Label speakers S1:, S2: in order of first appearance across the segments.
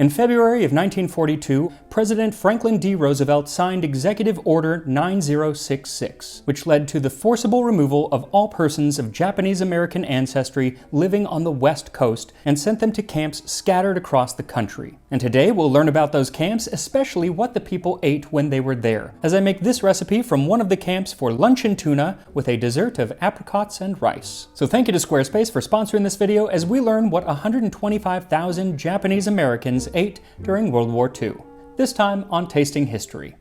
S1: In February of 1942, President Franklin D. Roosevelt signed Executive Order 9066, which led to the forcible removal of all persons of Japanese-American ancestry living on the West Coast and sent them to camps scattered across the country. And today we'll learn about those camps, especially what the people ate when they were there, as I make this recipe from one of the camps for luncheon tuna with a dessert of apricots and rice. So thank you to Squarespace for sponsoring this video as we learn what 125,000 Japanese Americans ate during World War II, this time on Tasting History.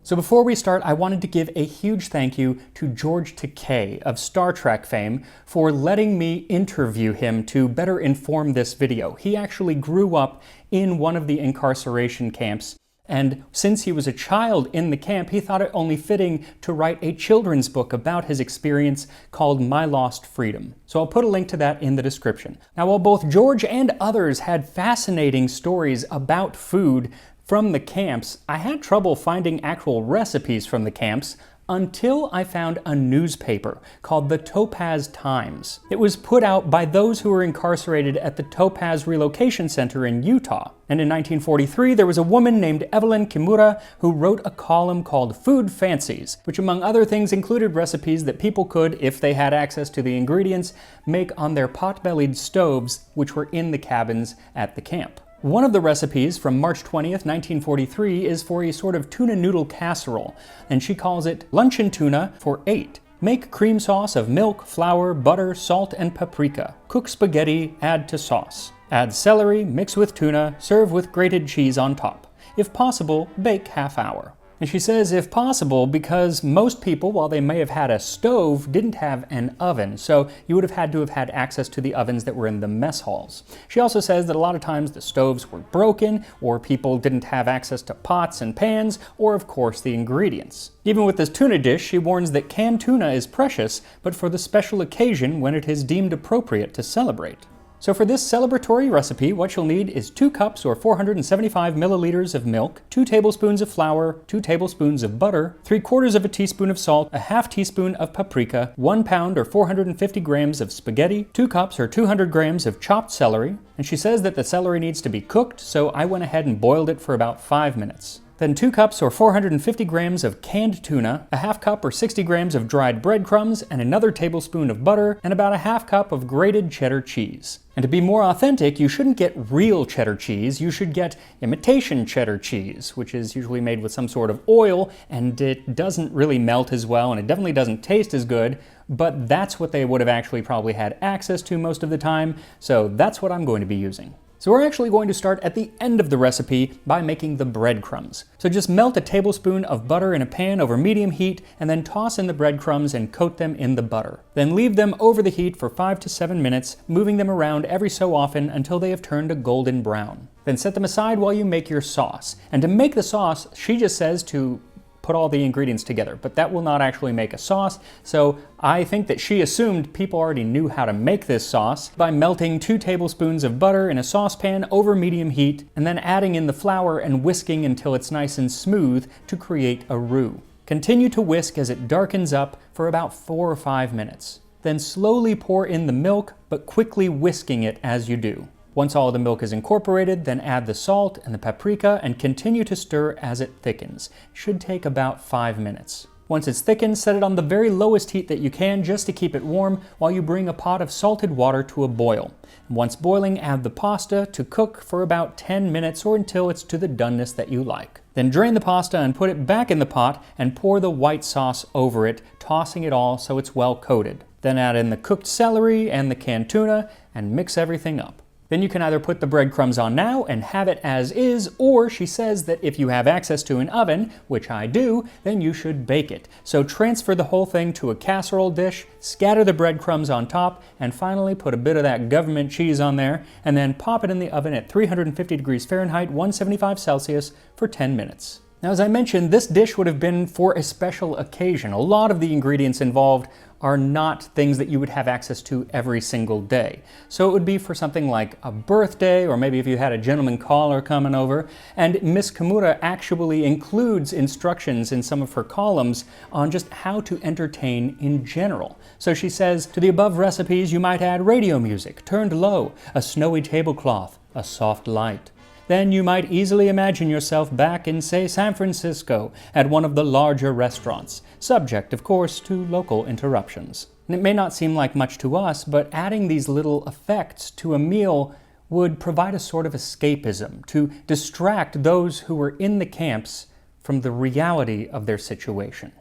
S1: So before we start, I wanted to give a huge thank you to George Takei of Star Trek fame for letting me interview him to better inform this video. He actually grew up in one of the incarceration camps, and since he was a child in the camp, he thought it only fitting to write a children's book about his experience called My Lost Freedom. So I'll put a link to that in the description. Now, while both George and others had fascinating stories about food from the camps, I had trouble finding actual recipes from the camps until I found a newspaper called the Topaz Times. It was put out by those who were incarcerated at the Topaz Relocation Center in Utah. And in 1943, there was a woman named Evelyn Kimura who wrote a column called Food Fancies, which among other things included recipes that people could, if they had access to the ingredients, make on their pot-bellied stoves, which were in the cabins at the camp. One of the recipes from March 20th, 1943 is for a sort of tuna noodle casserole, and she calls it luncheon tuna for 8. Make cream sauce of milk, flour, butter, salt, and paprika. Cook spaghetti, add to sauce. Add celery, mix with tuna, serve with grated cheese on top. If possible, bake half hour. And she says if possible because most people, while they may have had a stove, didn't have an oven, so you would have had access to the ovens that were in the mess halls. She also says that a lot of times the stoves were broken, or people didn't have access to pots and pans, or of course the ingredients. Even with this tuna dish, she warns that canned tuna is precious, but for the special occasion when it is deemed appropriate to celebrate. So for this celebratory recipe, what you'll need is 2 cups or 475 milliliters of milk, 2 tablespoons of flour, 2 tablespoons of butter, 3/4 of a teaspoon of salt, a half teaspoon of paprika, 1 pound or 450 grams of spaghetti, 2 cups or 200 grams of chopped celery, and she says that the celery needs to be cooked, so I went ahead and boiled it for about 5 minutes. Then 2 cups or 450 grams of canned tuna, a half cup or 60 grams of dried breadcrumbs, and another tablespoon of butter, and about a half cup of grated cheddar cheese. And to be more authentic, you shouldn't get real cheddar cheese, you should get imitation cheddar cheese, which is usually made with some sort of oil, and it doesn't really melt as well, and it definitely doesn't taste as good, but that's what they would have actually probably had access to most of the time, so that's what I'm going to be using. So we're actually going to start at the end of the recipe by making the breadcrumbs. So just melt a tablespoon of butter in a pan over medium heat and then toss in the breadcrumbs and coat them in the butter. Then leave them over the heat for 5 to 7 minutes, moving them around every so often until they have turned a golden brown. Then set them aside while you make your sauce. And to make the sauce, she just says to put all the ingredients together, but that will not actually make a sauce, so I think that she assumed people already knew how to make this sauce by melting 2 tablespoons of butter in a saucepan over medium heat, and then adding in the flour and whisking until it's nice and smooth to create a roux. Continue to whisk as it darkens up for about 4 or 5 minutes. Then slowly pour in the milk, but quickly whisking it as you do. Once all the milk is incorporated, then add the salt and the paprika and continue to stir as it thickens. It should take about 5 minutes. Once it's thickened, set it on the very lowest heat that you can just to keep it warm while you bring a pot of salted water to a boil. And once boiling, add the pasta to cook for about 10 minutes or until it's to the doneness that you like. Then drain the pasta and put it back in the pot and pour the white sauce over it, tossing it all so it's well coated. Then add in the cooked celery and the canned tuna and mix everything up. Then you can either put the breadcrumbs on now and have it as is, or she says that if you have access to an oven, which I do, then you should bake it. So transfer the whole thing to a casserole dish, scatter the breadcrumbs on top, and finally put a bit of that government cheese on there, and then pop it in the oven at 350 degrees Fahrenheit, 175 Celsius for 10 minutes. Now, as I mentioned, this dish would have been for a special occasion. A lot of the ingredients involved are not things that you would have access to every single day. So it would be for something like a birthday, or maybe if you had a gentleman caller coming over. And Miss Kimura actually includes instructions in some of her columns on just how to entertain in general. So she says, to the above recipes you might add radio music, turned low, a snowy tablecloth, a soft light. Then you might easily imagine yourself back in, say, San Francisco at one of the larger restaurants, subject, of course, to local interruptions. And it may not seem like much to us, but adding these little effects to a meal would provide a sort of escapism to distract those who were in the camps from the reality of their situation.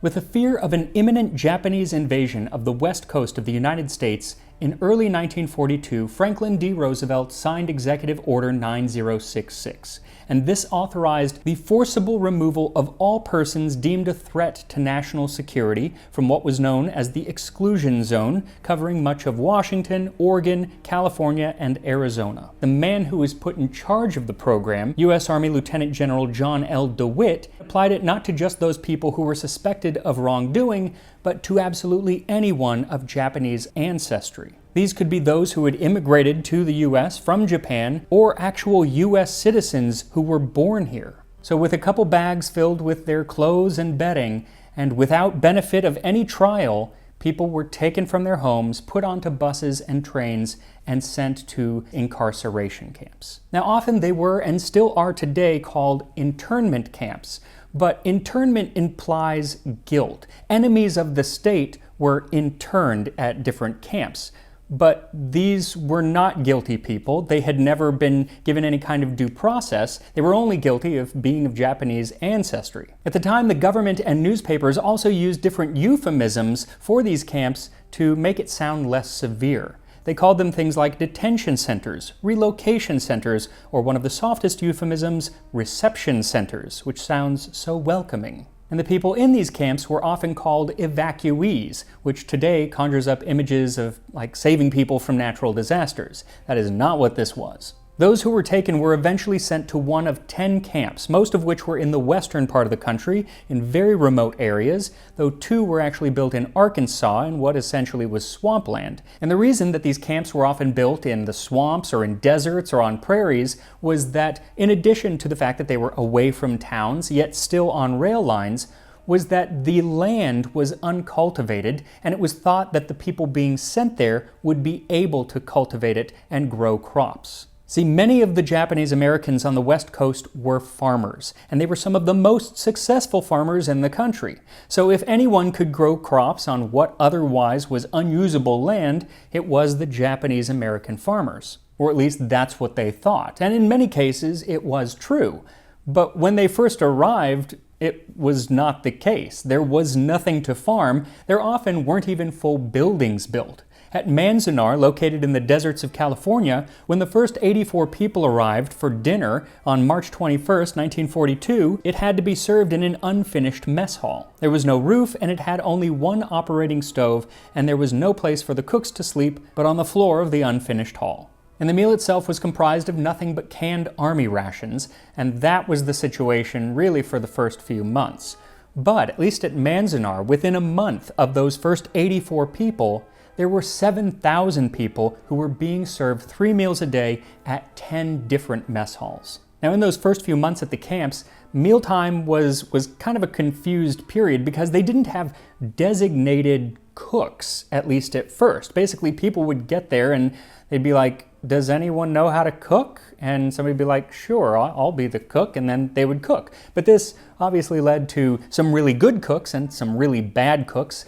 S1: With the fear of an imminent Japanese invasion of the west coast of the United States, in early 1942, Franklin D. Roosevelt signed Executive Order 9066, and this authorized the forcible removal of all persons deemed a threat to national security from what was known as the Exclusion Zone, covering much of Washington, Oregon, California, and Arizona. The man who was put in charge of the program, U.S. Army Lieutenant General John L. DeWitt, applied it not to just those people who were suspected of wrongdoing, but to absolutely anyone of Japanese ancestry. These could be those who had immigrated to the U.S. from Japan, or actual U.S. citizens who were born here. So with a couple bags filled with their clothes and bedding, and without benefit of any trial, people were taken from their homes, put onto buses and trains, and sent to incarceration camps. Now often they were, and still are today, called internment camps. But internment implies guilt. Enemies of the state were interned at different camps. But these were not guilty people. They had never been given any kind of due process. They were only guilty of being of Japanese ancestry. At the time, the government and newspapers also used different euphemisms for these camps to make it sound less severe. They called them things like detention centers, relocation centers, or one of the softest euphemisms, reception centers, which sounds so welcoming. And the people in these camps were often called evacuees, which today conjures up images of like saving people from natural disasters. That is not what this was. Those who were taken were eventually sent to one of 10 camps, most of which were in the western part of the country, in very remote areas, though 2 were actually built in Arkansas in what essentially was swampland. And the reason that these camps were often built in the swamps or in deserts or on prairies was that, in addition to the fact that they were away from towns, yet still on rail lines, was that the land was uncultivated, and it was thought that the people being sent there would be able to cultivate it and grow crops. See, many of the Japanese Americans on the West Coast were farmers, and they were some of the most successful farmers in the country. So if anyone could grow crops on what otherwise was unusable land, it was the Japanese American farmers. Or at least that's what they thought. And in many cases, it was true. But when they first arrived, it was not the case. There was nothing to farm. There often weren't even full buildings built. At Manzanar, located in the deserts of California, when the first 84 people arrived for dinner on March 21, 1942, it had to be served in an unfinished mess hall. There was no roof, and it had only one operating stove, and there was no place for the cooks to sleep but on the floor of the unfinished hall. And the meal itself was comprised of nothing but canned army rations, and that was the situation really for the first few months. But at least at Manzanar, within a month of those first 84 people, there were 7,000 people who were being served 3 meals a day at 10 different mess halls. Now, in those first few months at the camps, mealtime was kind of a confused period because they didn't have designated cooks, at least at first. Basically, people would get there and they'd be like, does anyone know how to cook? And somebody would be like, sure, I'll be the cook, and then they would cook. But this obviously led to some really good cooks and some really bad cooks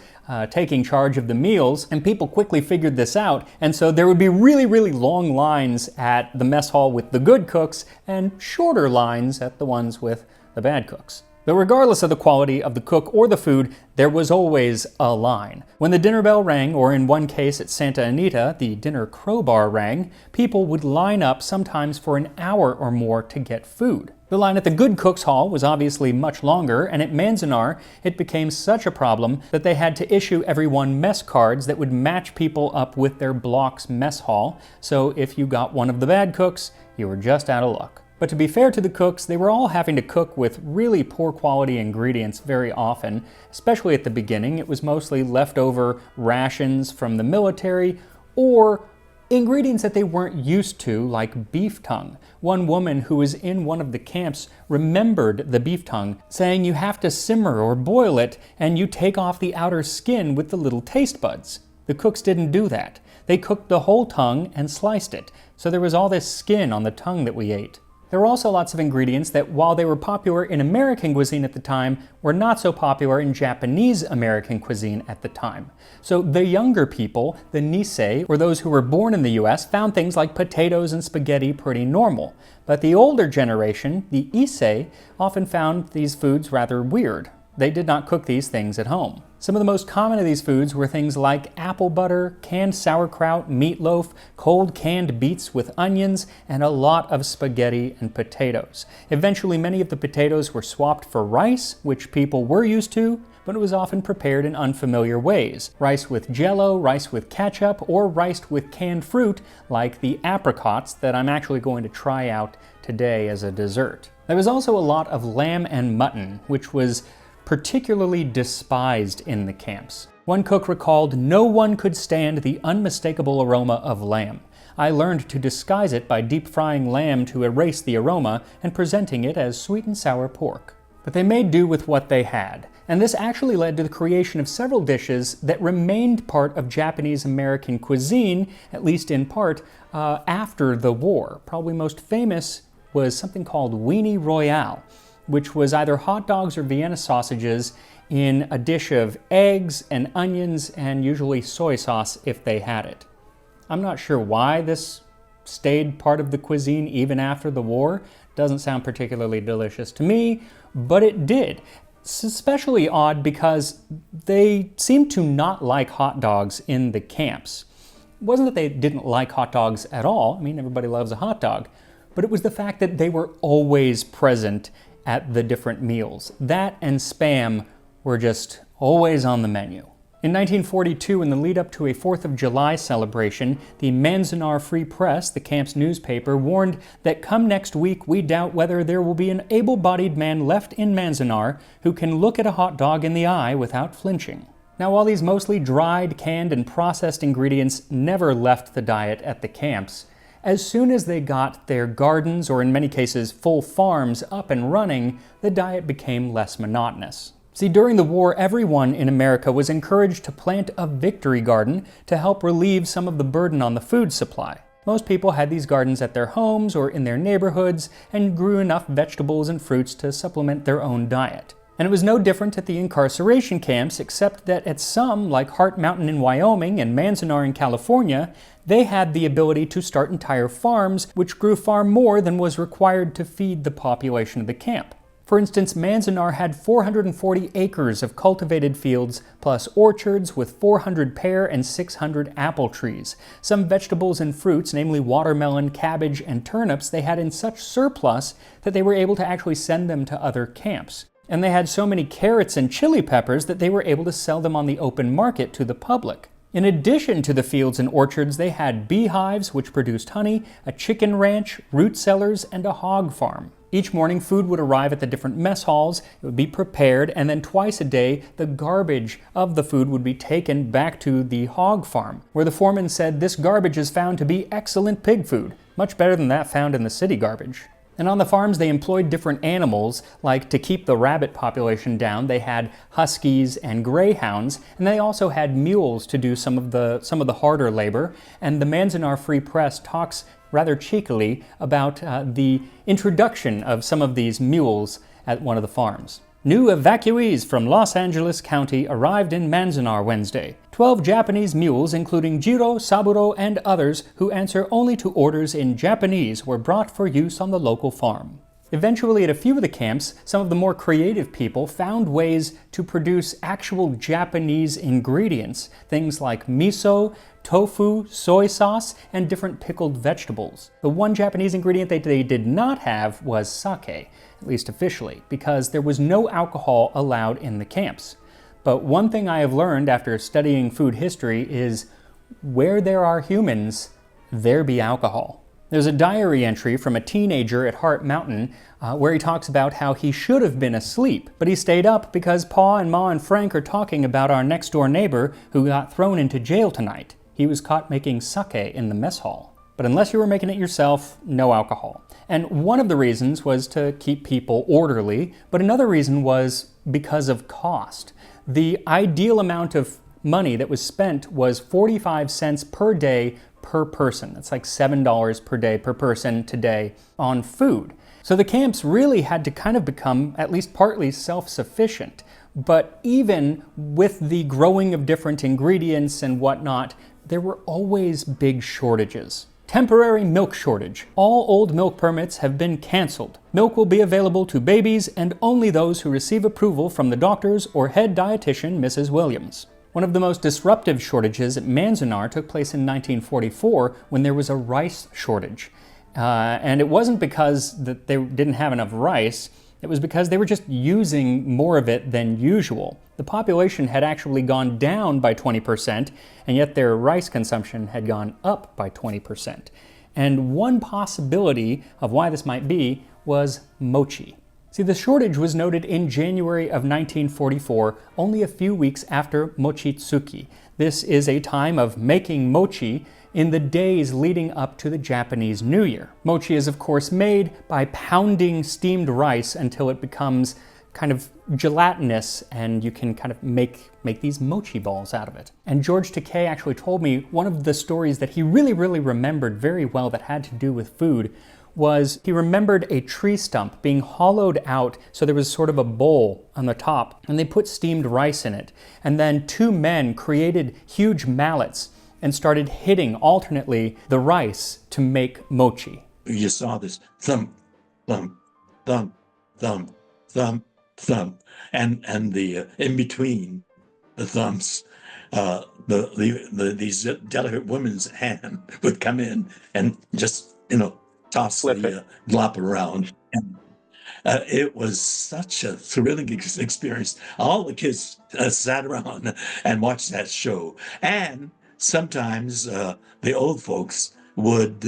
S1: taking charge of the meals, and people quickly figured this out, and so there would be really, really long lines at the mess hall with the good cooks and shorter lines at the ones with the bad cooks. But regardless of the quality of the cook or the food, there was always a line. When the dinner bell rang, or in one case at Santa Anita, the dinner crowbar rang, people would line up sometimes for an hour or more to get food. The line at the Good Cooks Hall was obviously much longer, and at Manzanar, it became such a problem that they had to issue everyone mess cards that would match people up with their block's mess hall, so if you got one of the bad cooks, you were just out of luck. But to be fair to the cooks, they were all having to cook with really poor quality ingredients very often, especially at the beginning. It was mostly leftover rations from the military or ingredients that they weren't used to, like beef tongue. One woman who was in one of the camps remembered the beef tongue, saying you have to simmer or boil it and you take off the outer skin with the little taste buds. The cooks didn't do that. They cooked the whole tongue and sliced it, so there was all this skin on the tongue that we ate. There were also lots of ingredients that, while they were popular in American cuisine at the time, were not so popular in Japanese American cuisine at the time. So the younger people, the Nisei, or those who were born in the US, found things like potatoes and spaghetti pretty normal. But the older generation, the Issei, often found these foods rather weird. They did not cook these things at home. Some of the most common of these foods were things like apple butter, canned sauerkraut, meatloaf, cold canned beets with onions, and a lot of spaghetti and potatoes. Eventually, many of the potatoes were swapped for rice, which people were used to, but it was often prepared in unfamiliar ways. Rice with jello, rice with ketchup, or rice with canned fruit, like the apricots that I'm actually going to try out today as a dessert. There was also a lot of lamb and mutton, which was particularly despised in the camps. One cook recalled, "No one could stand the unmistakable aroma of lamb. I learned to disguise it by deep frying lamb to erase the aroma and presenting it as sweet and sour pork." But they made do with what they had, and this actually led to the creation of several dishes that remained part of Japanese American cuisine, at least in part, after the war. Probably most famous was something called weenie royale, which was either hot dogs or Vienna sausages in a dish of eggs and onions and usually soy sauce if they had it. I'm not sure why this stayed part of the cuisine even after the war. Doesn't sound particularly delicious to me, but it did. It's especially odd because they seemed to not like hot dogs in the camps. It wasn't that they didn't like hot dogs at all. I mean, everybody loves a hot dog. But it was the fact that they were always present at the different meals. That and Spam were just always on the menu. In 1942, in the lead up to a 4th of July celebration, the Manzanar Free Press, the camp's newspaper, warned that come next week we doubt whether there will be an able-bodied man left in Manzanar who can look at a hot dog in the eye without flinching. Now, while these mostly dried, canned, and processed ingredients never left the diet at the camps, as soon as they got their gardens, or in many cases full farms, up and running, the diet became less monotonous. See, during the war, everyone in America was encouraged to plant a victory garden to help relieve some of the burden on the food supply. Most people had these gardens at their homes or in their neighborhoods and grew enough vegetables and fruits to supplement their own diet. And it was no different at the incarceration camps, except that at some, like Hart Mountain in Wyoming and Manzanar in California, they had the ability to start entire farms which grew far more than was required to feed the population of the camp. For instance, Manzanar had 440 acres of cultivated fields, plus orchards with 400 pear and 600 apple trees. Some vegetables and fruits, namely watermelon, cabbage, and turnips, they had in such surplus that they were able to actually send them to other camps. And they had so many carrots and chili peppers that they were able to sell them on the open market to the public. In addition to the fields and orchards, they had beehives, which produced honey, a chicken ranch, root cellars, and a hog farm. Each morning, food would arrive at the different mess halls, it would be prepared, and then twice a day, the garbage of the food would be taken back to the hog farm, where the foreman said this garbage is found to be excellent pig food, much better than that found in the city garbage. And on the farms, they employed different animals, like to keep the rabbit population down, they had huskies and greyhounds, and they also had mules to do some of the harder labor. And the Manzanar Free Press talks rather cheekily about the introduction of some of these mules at one of the farms. New evacuees from Los Angeles County arrived in Manzanar Wednesday. 12 Japanese mules, including Jiro, Saburo, and others who answer only to orders in Japanese, were brought for use on the local farm. Eventually, at a few of the camps, some of the more creative people found ways to produce actual Japanese ingredients, things like miso, tofu, soy sauce, and different pickled vegetables. The one Japanese ingredient they did not have was sake, at least officially, because there was no alcohol allowed in the camps. But one thing I have learned after studying food history is where there are humans, there be alcohol. There's a diary entry from a teenager at Heart Mountain where he talks about how he should have been asleep, but he stayed up because Pa and Ma and Frank are talking about our next door neighbor who got thrown into jail tonight. He was caught making sake in the mess hall. But unless you were making it yourself, no alcohol. And one of the reasons was to keep people orderly, but another reason was because of cost. The ideal amount of money that was spent was 45 cents per day per person. That's like $7 per day per person today on food. So the camps really had to kind of become at least partly self-sufficient. But even with the growing of different ingredients and whatnot, there were always big shortages. Temporary milk shortage. All old milk permits have been canceled. Milk will be available to babies and only those who receive approval from the doctors or head dietitian, Mrs. Williams. One of the most disruptive shortages at Manzanar took place in 1944 when there was a rice shortage. And it wasn't because that they didn't have enough rice, it was because they were just using more of it than usual. The population had actually gone down by 20%, and yet their rice consumption had gone up by 20%. And one possibility of why this might be was mochi. See, the shortage was noted in January of 1944, only a few weeks after Mochitsuki. This is a time of making mochi in the days leading up to the Japanese New Year. Mochi is of course made by pounding steamed rice until it becomes kind of gelatinous and you can kind of make these mochi balls out of it. And George Takei actually told me one of the stories that he really remembered very well that had to do with food was he remembered a tree stump being hollowed out so there was sort of a bowl on the top and they put steamed rice in it. And then two men created huge mallets and started hitting alternately the rice to make mochi.
S2: You saw this thump, thump, thump, thump, thump, thump, and the in between the thumps, these delicate women's hand would come in and just toss the glop around. And it was such a thrilling experience. All the kids sat around and watched that show. And sometimes the old folks would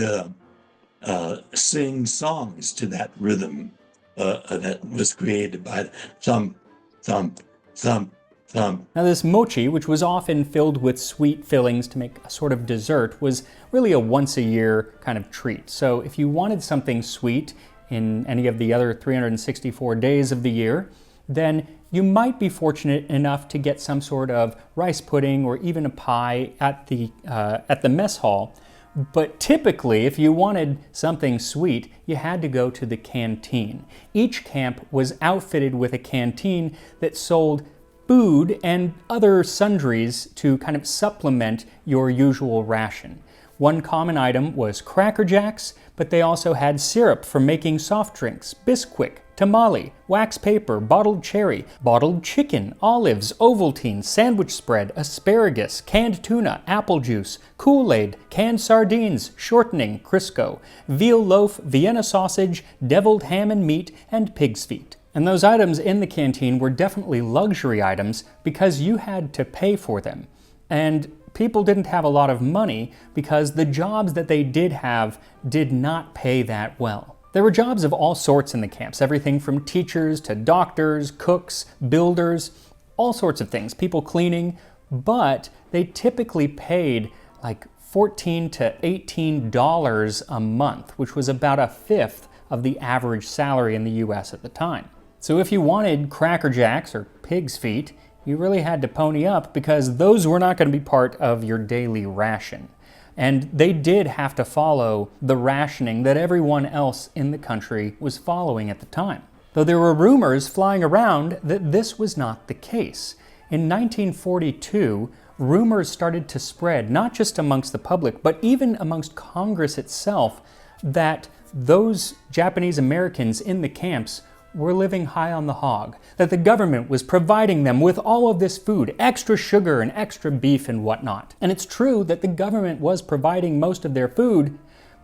S2: sing songs to that rhythm that was created by thump, thump, thump, thump.
S1: Now this mochi, which was often filled with sweet fillings to make a sort of dessert, was really a once-a-year kind of treat. So if you wanted something sweet in any of the other 364 days of the year, then you might be fortunate enough to get some sort of rice pudding or even a pie at the mess hall. But typically, if you wanted something sweet, you had to go to the canteen. Each camp was outfitted with a canteen that sold food and other sundries to kind of supplement your usual ration. One common item was Cracker Jacks, but they also had syrup for making soft drinks, Bisquick, tamale, wax paper, bottled cherry, bottled chicken, olives, Ovaltine, sandwich spread, asparagus, canned tuna, apple juice, Kool-Aid, canned sardines, shortening, Crisco, veal loaf, Vienna sausage, deviled ham and meat, and pig's feet. And those items in the canteen were definitely luxury items because you had to pay for them. And people didn't have a lot of money because the jobs that they did have did not pay that well. There were jobs of all sorts in the camps, everything from teachers to doctors, cooks, builders, all sorts of things, people cleaning, but they typically paid like $14 to $18 a month, which was about a fifth of the average salary in the US at the time. So if you wanted Cracker Jacks or pig's feet, you really had to pony up because those were not going to be part of your daily ration. And they did have to follow the rationing that everyone else in the country was following at the time. Though there were rumors flying around that this was not the case. In 1942, rumors started to spread, not just amongst the public, but even amongst Congress itself, that those Japanese Americans in the camps were living high on the hog, that the government was providing them with all of this food, extra sugar and extra beef and whatnot. And it's true that the government was providing most of their food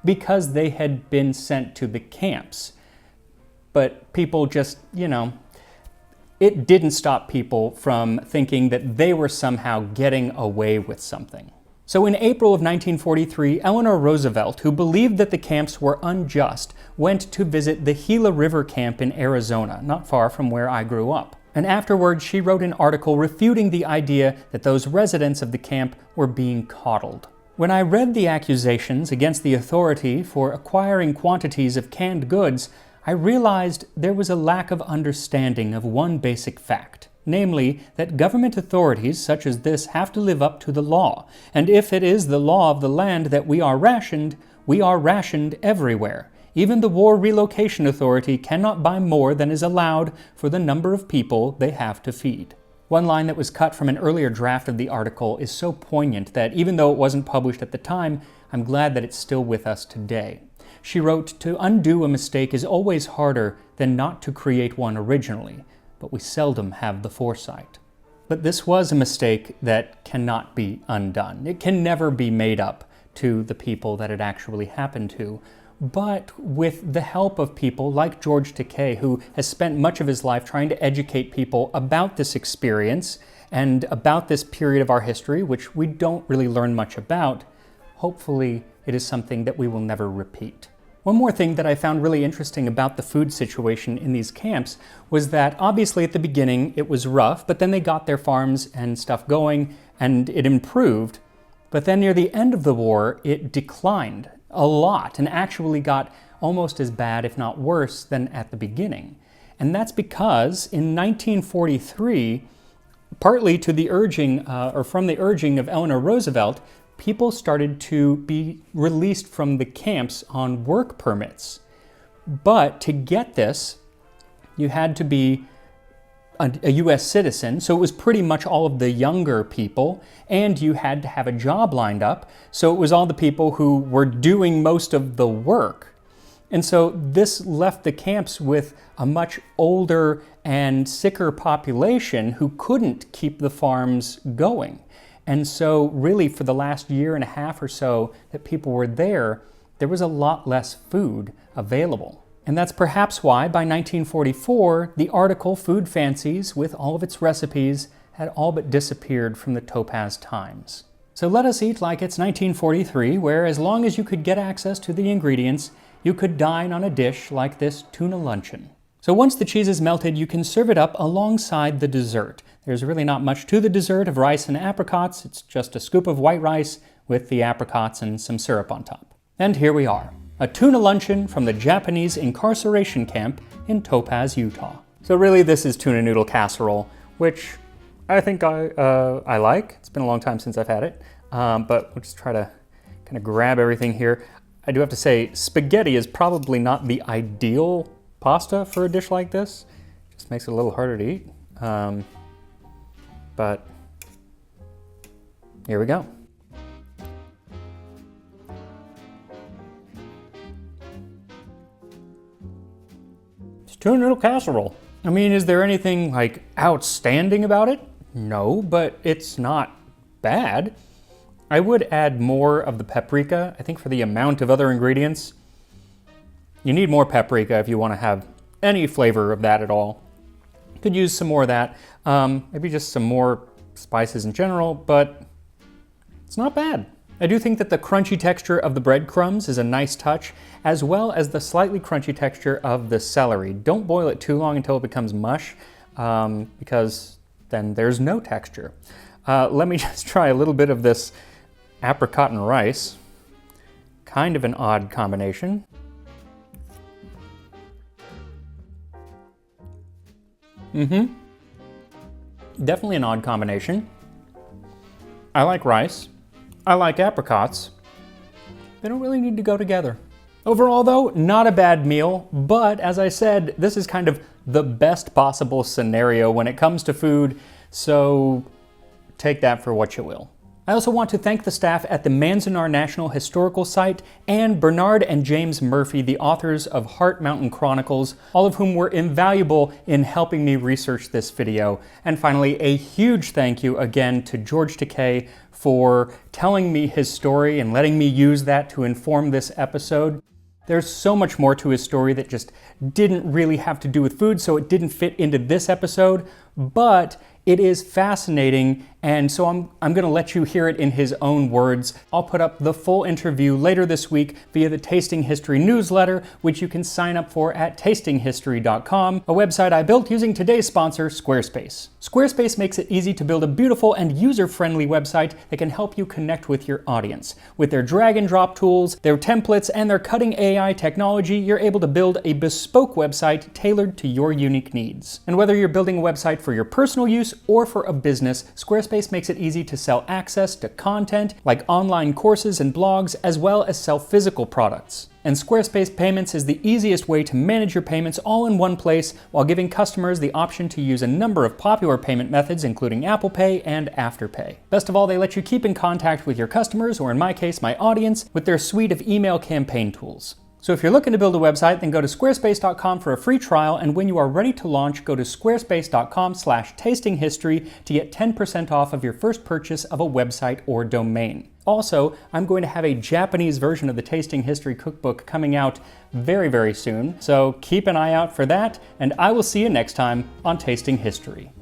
S1: because they had been sent to the camps. But people just, it didn't stop people from thinking that they were somehow getting away with something. So in April of 1943, Eleanor Roosevelt, who believed that the camps were unjust, went to visit the Gila River camp in Arizona, not far from where I grew up. And afterwards, she wrote an article refuting the idea that those residents of the camp were being coddled. When I read the accusations against the authority for acquiring quantities of canned goods, I realized there was a lack of understanding of one basic fact. Namely, that government authorities such as this have to live up to the law, and if it is the law of the land that we are rationed everywhere. Even the War Relocation Authority cannot buy more than is allowed for the number of people they have to feed. One line that was cut from an earlier draft of the article is so poignant that even though it wasn't published at the time, I'm glad that it's still with us today. She wrote, "To undo a mistake is always harder than not to create one originally, but we seldom have the foresight." But this was a mistake that cannot be undone. It can never be made up to the people that it actually happened to. But with the help of people like George Takei, who has spent much of his life trying to educate people about this experience and about this period of our history, which we don't really learn much about, hopefully it is something that we will never repeat. One more thing that I found really interesting about the food situation in these camps was that obviously at the beginning it was rough, but then they got their farms and stuff going and it improved. But then near the end of the war, it declined a lot and actually got almost as bad, if not worse, than at the beginning. And that's because in 1943, partly to the urging, or from the urging of Eleanor Roosevelt, people started to be released from the camps on work permits. But to get this, you had to be a U.S. citizen, so it was pretty much all of the younger people, and you had to have a job lined up, so it was all the people who were doing most of the work. And so this left the camps with a much older and sicker population who couldn't keep the farms going. And so really for the last year and a half or so that people were there, there was a lot less food available. And that's perhaps why by 1944, the article Food Fancies, with all of its recipes, had all but disappeared from the Topaz Times. So let us eat like it's 1943, where as long as you could get access to the ingredients, you could dine on a dish like this tuna luncheon. So once the cheese is melted, you can serve it up alongside the dessert. There's really not much to the dessert of rice and apricots. It's just a scoop of white rice with the apricots and some syrup on top. And here we are. A tuna luncheon from the Japanese incarceration camp in Topaz, Utah. So really this is tuna noodle casserole, which I think I like. It's been a long time since I've had it, but we'll just try to kind of grab everything here. I do have to say, spaghetti is probably not the ideal pasta for a dish like this. Just makes it a little harder to eat, but here we go. Tuna noodle casserole. I mean, is there anything like outstanding about it? No, but it's not bad. I would add more of the paprika. I think for the amount of other ingredients, you need more paprika if you want to have any flavor of that at all. Could use some more of that. Maybe just some more spices in general, but it's not bad. I do think that the crunchy texture of the breadcrumbs is a nice touch, as well as the slightly crunchy texture of the celery. Don't boil it too long until it becomes mush, because then there's no texture. Let me just try a little bit of this apricot and rice. Kind of an odd combination. Definitely an odd combination. I like rice. I like apricots. They don't really need to go together. Overall though, not a bad meal, but as I said, this is kind of the best possible scenario when it comes to food, so take that for what you will. I also want to thank the staff at the Manzanar National Historical Site and Bernard and James Murphy, the authors of Heart Mountain Chronicles, all of whom were invaluable in helping me research this video. And finally, a huge thank you again to George Takei for telling me his story and letting me use that to inform this episode. There's so much more to his story that just didn't really have to do with food, so it didn't fit into this episode, but It is fascinating, and so I'm going to let you hear it in his own words. I'll put up the full interview later this week via the Tasting History newsletter, which you can sign up for at tastinghistory.com, a website I built using today's sponsor, Squarespace. Squarespace makes it easy to build a beautiful and user-friendly website that can help you connect with your audience. With their drag-and-drop tools, their templates, and their cutting AI technology, you're able to build a bespoke website tailored to your unique needs. And whether you're building a website for your personal use or for a business, Squarespace makes it easy to sell access to content like online courses and blogs, as well as sell physical products. And Squarespace Payments is the easiest way to manage your payments all in one place while giving customers the option to use a number of popular payment methods, including Apple Pay and Afterpay. Best of all, they let you keep in contact with your customers, or in my case, my audience, with their suite of email campaign tools. So if you're looking to build a website, then go to squarespace.com for a free trial, and when you are ready to launch, go to squarespace.com/tastinghistory to get 10% off of your first purchase of a website or domain. Also, I'm going to have a Japanese version of the Tasting History Cookbook coming out very, very soon, so keep an eye out for that, and I will see you next time on Tasting History.